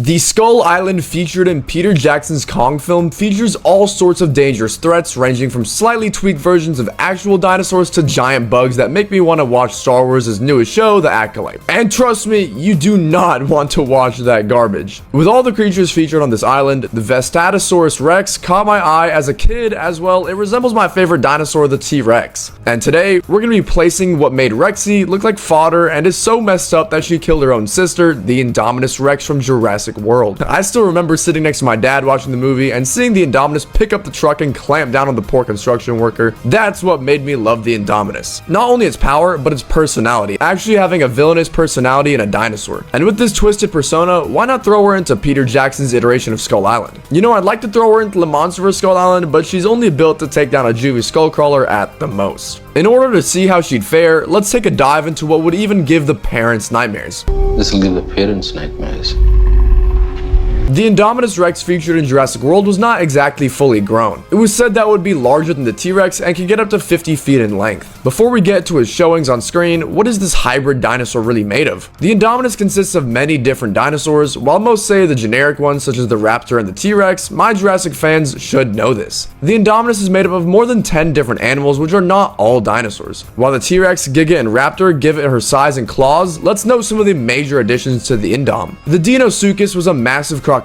The Skull Island featured in Peter Jackson's Kong film features all sorts of dangerous threats, ranging from slightly tweaked versions of actual dinosaurs to giant bugs that make me want to watch Star Wars' newest show, The Acolyte. And trust me, you do not want to watch that garbage. With all the creatures featured on this island, the Indominus Rex caught my eye as a kid as well. It resembles my favorite dinosaur, the T-Rex. And today, we're going to be placing what made Rexy look like fodder and is so messed up that she killed her own sister, the Indominus Rex from Jurassic World. I still remember sitting next to my dad watching the movie and seeing the Indominus pick up the truck and clamp down on the poor construction worker. That's what made me love the Indominus. Not only its power, but its personality. Actually having a villainous personality in a dinosaur. And with this twisted persona, why not throw her into Peter Jackson's iteration of Skull Island? You know, I'd like to throw her into Le Monster Skull Island, but she's only built to take down a juvie skullcrawler at the most. In order to see how she'd fare, let's take a dive into what would even give the parents nightmares. This will give the parents nightmares. The Indominus Rex featured in Jurassic World was not exactly fully grown. It was said that it would be larger than the T-Rex and could get up to 50 feet in length. Before we get to his showings on screen, what is this hybrid dinosaur really made of? The Indominus consists of many different dinosaurs. While most say the generic ones such as the Raptor and the T-Rex, my Jurassic fans should know this. The Indominus is made up of more than 10 different animals, which are not all dinosaurs. While the T-Rex, Giga, and Raptor give it her size and claws, let's note some of the major additions to the Indom. The Dinosuchus was a massive crocodilian,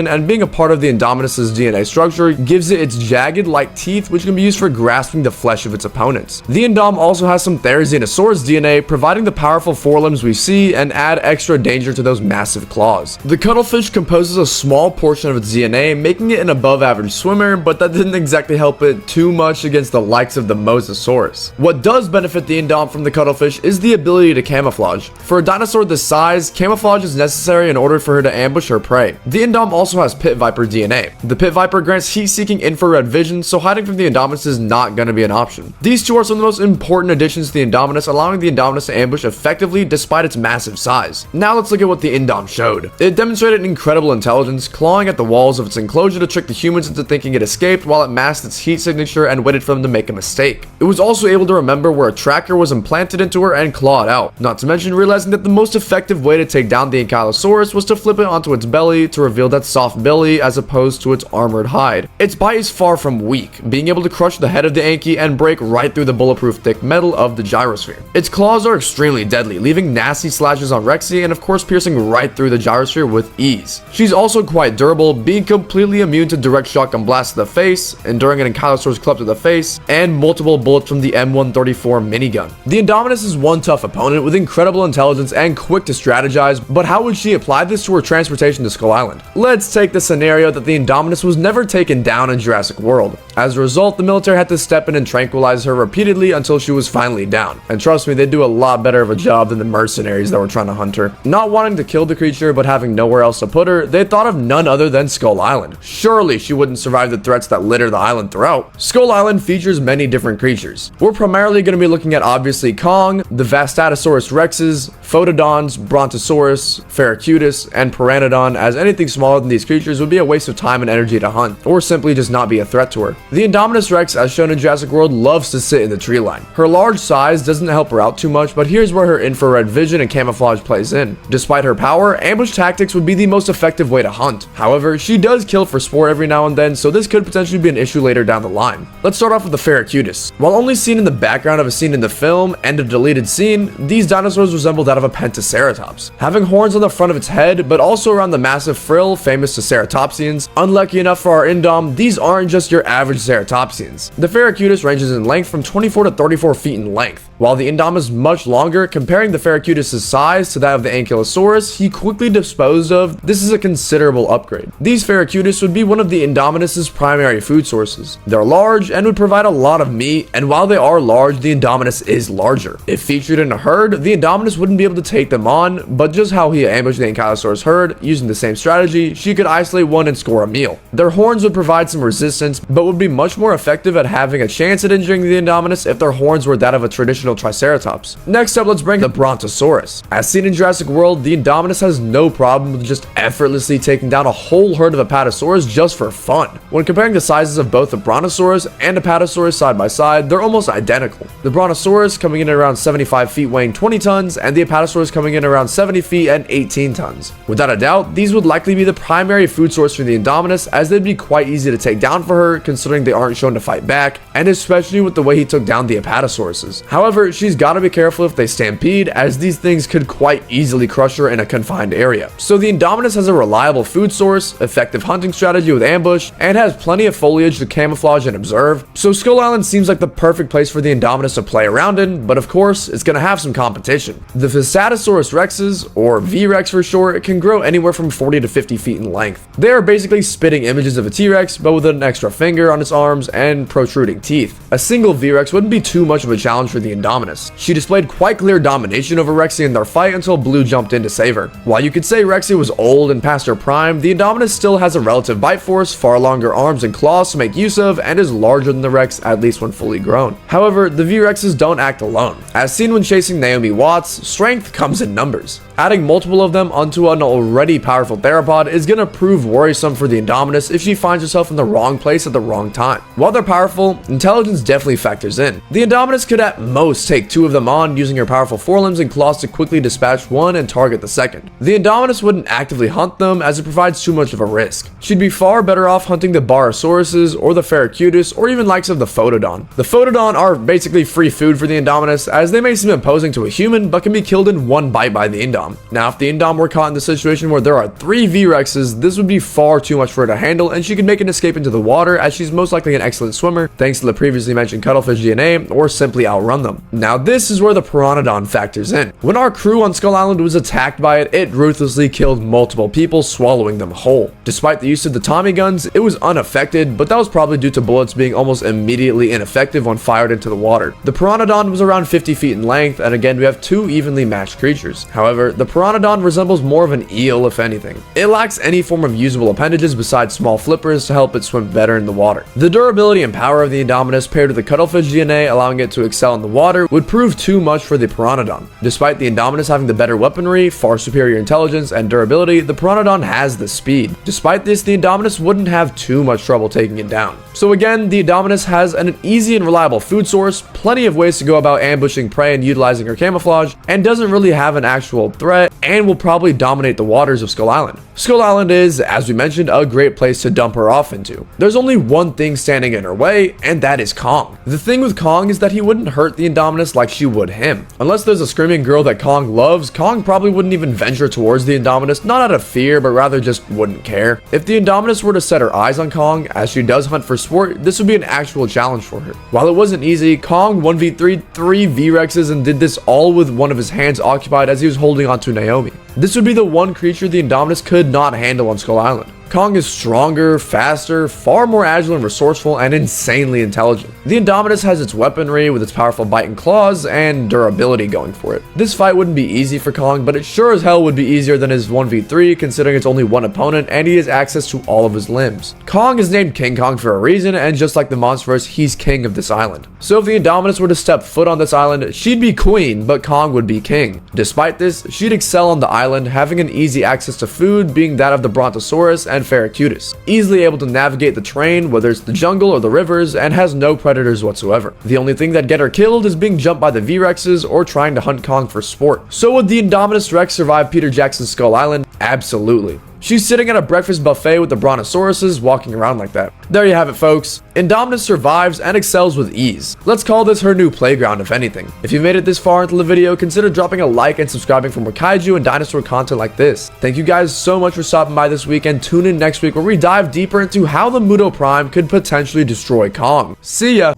and being a part of the Indominus' DNA structure gives it its jagged-like teeth, which can be used for grasping the flesh of its opponents. The Indom also has some Therizinosaurus DNA, providing the powerful forelimbs we see and add extra danger to those massive claws. The cuttlefish composes a small portion of its DNA, making it an above-average swimmer, but that didn't exactly help it too much against the likes of the Mosasaurus. What does benefit the Indom from the cuttlefish is the ability to camouflage. For a dinosaur this size, camouflage is necessary in order for her to ambush her prey. The Indom also has pit viper DNA. The pit viper grants heat-seeking infrared vision, so hiding from the Indominus is not going to be an option. These two are some of the most important additions to the Indominus, allowing the Indominus to ambush effectively despite its massive size. Now let's look at what the Indom showed. It demonstrated incredible intelligence, clawing at the walls of its enclosure to trick the humans into thinking it escaped while it masked its heat signature and waited for them to make a mistake. It was also able to remember where a tracker was implanted into her and claw it out, not to mention realizing that the most effective way to take down the Ankylosaurus was to flip it onto its belly to reveal that soft belly as opposed to its armored hide. Its bite is far from weak, being able to crush the head of the Anky and break right through the bulletproof thick metal of the gyrosphere. Its claws are extremely deadly, leaving nasty slashes on Rexy and of course piercing right through the gyrosphere with ease. She's also quite durable, being completely immune to direct shotgun blasts to the face, enduring an Ankylosaurus club to the face, and multiple bullets from the M134 minigun. The Indominus is one tough opponent with incredible intelligence and quick to strategize, but how would she apply this to her transportation to Skull Island? Let's take the scenario that the Indominus was never taken down in Jurassic World. As a result, the military had to step in and tranquilize her repeatedly until she was finally down. And trust me, they do a lot better of a job than the mercenaries that were trying to hunt her. Not wanting to kill the creature but having nowhere else to put her, they thought of none other than Skull Island. Surely she wouldn't survive the threats that litter the island throughout. Skull Island features many different creatures. We're primarily going to be looking at obviously Kong, the Indominus Rexes, Phytodons, Brontosaurus, Ferocious, and Pyanodon, as anything smaller than these creatures would be a waste of time and energy to hunt, or simply just not be a threat to her. The Indominus Rex, as shown in Jurassic World, loves to sit in the tree line. Her large size doesn't help her out too much, but here's where her infrared vision and camouflage plays in. Despite her power, ambush tactics would be the most effective way to hunt. However, she does kill for sport every now and then, so this could potentially be an issue later down the line. Let's start off with the Ferocious. While only seen in the background of a scene in the film and a deleted scene, these dinosaurs resemble that of a Pentaceratops, having horns on the front of its head, but also around the massive frill famous to ceratopsians. Unlucky enough for our Indom, these aren't just your average ceratopsians. The Ferocious ranges in length from 24 to 34 feet in length. While the Indom is much longer, comparing the Ferocious' size to that of the Ankylosaurus he quickly disposed of, this is a considerable upgrade. These Ferocious would be one of the Indominus' primary food sources. They're large and would provide a lot of meat, and while they are large, the Indominus is larger. If featured in a herd, the Indominus wouldn't be able to take them on, but just how he ambushed the Ankylosaurus herd, using the same strategy, she could isolate one and score a meal. Their horns would provide some resistance, but would be much more effective at having a chance at injuring the Indominus if their horns were that of a traditional traditional Triceratops. Next up, let's bring the Brontosaurus. As seen in Jurassic World, the Indominus has no problem with just effortlessly taking down a whole herd of Apatosaurus just for fun. When comparing the sizes of both the Brontosaurus and Apatosaurus side by side, they're almost identical. The Brontosaurus coming in at around 75 feet weighing 20 tons, and the Apatosaurus coming in around 70 feet and 18 tons. Without a doubt, these would likely be the primary food source for the Indominus, as they'd be quite easy to take down for her, considering they aren't shown to fight back, and especially with the way he took down the Apatosauruses. However, she's gotta be careful if they stampede, as these things could quite easily crush her in a confined area. So the Indominus has a reliable food source, effective hunting strategy with ambush, and has plenty of foliage to camouflage and observe, so Skull Island seems like the perfect place for the Indominus to play around in, but of course, it's gonna have some competition. The Phasatosaurus rexes, or V-Rex for short, can grow anywhere from 40 to 50 feet in length. They are basically spitting images of a T-Rex, but with an extra finger on its arms and protruding teeth. A single V-Rex wouldn't be too much of a challenge for the Indominus. She displayed quite clear domination over Rexy in their fight until Blue jumped in to save her. While you could say Rexy was old and past her prime, the Indominus still has a relative bite force, far longer arms and claws to make use of, and is larger than the Rex, at least when fully grown. However, the V-Rexes don't act alone. As seen when chasing Naomi Watts, strength comes in numbers. Adding multiple of them onto an already powerful theropod is gonna prove worrisome for the Indominus if she finds herself in the wrong place at the wrong time. While they're powerful, intelligence definitely factors in. The Indominus could at most take 2 of them on using her powerful forelimbs and claws to quickly dispatch one and target the second. The Indominus wouldn't actively hunt them as it provides too much of a risk. She'd be far better off hunting the Barosauruses or the ferocious or even likes of the Pyanodon. The Pyanodon are basically free food for the Indominus, as they may seem imposing to a human but can be killed in one bite by the Indom. Now, if the Indom were caught in the situation where there are 3 V-Rexes, this would be far too much for her to handle, and she could make an escape into the water, as she's most likely an excellent swimmer thanks to the previously mentioned cuttlefish DNA, or simply outrun them. Now, this is where the Pyanodon factors in. When our crew on Skull Island was attacked by it, it ruthlessly killed multiple people, swallowing them whole. Despite the use of the Tommy guns, it was unaffected, but that was probably due to bullets being almost immediately ineffective when fired into the water. The Pyanodon was around 50 feet in length, and again we have 2 evenly matched creatures. However, the Pyanodon resembles more of an eel if anything. It lacks any form of usable appendages besides small flippers to help it swim better in the water. The durability and power of the Indominus paired with the cuttlefish DNA allowing it to excel in the water would prove too much for the Pyanodon. Despite the Indominus having the better weaponry, far superior intelligence, and durability, the Pyanodon has the speed. Despite this, the Indominus wouldn't have too much trouble taking it down. So again, the Indominus has an easy and reliable food source, plenty of ways to go about ambushing prey and utilizing her camouflage, and doesn't really have an actual threat, and will probably dominate the waters of Skull Island. Skull Island is, as we mentioned, a great place to dump her off into. There's only one thing standing in her way, and that is Kong. The thing with Kong is that he wouldn't hurt the Indominus like she would him. Unless there's a screaming girl that Kong loves, Kong probably wouldn't even venture towards the Indominus, not out of fear, but rather just wouldn't care. If the Indominus were to set her eyes on Kong, as she does hunt for sport, this would be an actual challenge for her. While it wasn't easy, Kong 1v3 3 V-Rexes and did this all with one of his hands occupied as he was holding onto Naomi. This would be the one creature the Indominus could not handle on Skull Island. Kong is stronger, faster, far more agile and resourceful, and insanely intelligent. The Indominus has its weaponry with its powerful bite and claws and durability going for it. This fight wouldn't be easy for Kong, but it sure as hell would be easier than his 1v3 considering it's only one opponent and he has access to all of his limbs. Kong is named King Kong for a reason, and just like the Monsterverse, he's king of this island. So if the Indominus were to step foot on this island, she'd be queen, but Kong would be king. Despite this, she'd excel on the island, having an easy access to food being that of the Brontosaurus and ferocious, easily able to navigate the terrain, whether it's the jungle or the rivers, and has no predators whatsoever. The only thing that'd get her killed is being jumped by the V-Rexes or trying to hunt Kong for sport. So would the Indominus Rex survive Peter Jackson's Skull Island? Absolutely. She's sitting at a breakfast buffet with the Brontosauruses walking around like that. There you have it, folks. Indominus survives and excels with ease. Let's call this her new playground, if anything. If you made it this far into the video, consider dropping a like and subscribing for more kaiju and dinosaur content like this. Thank you guys so much for stopping by this week, and tune in next week where we dive deeper into how the Muto Prime could potentially destroy Kong. See ya!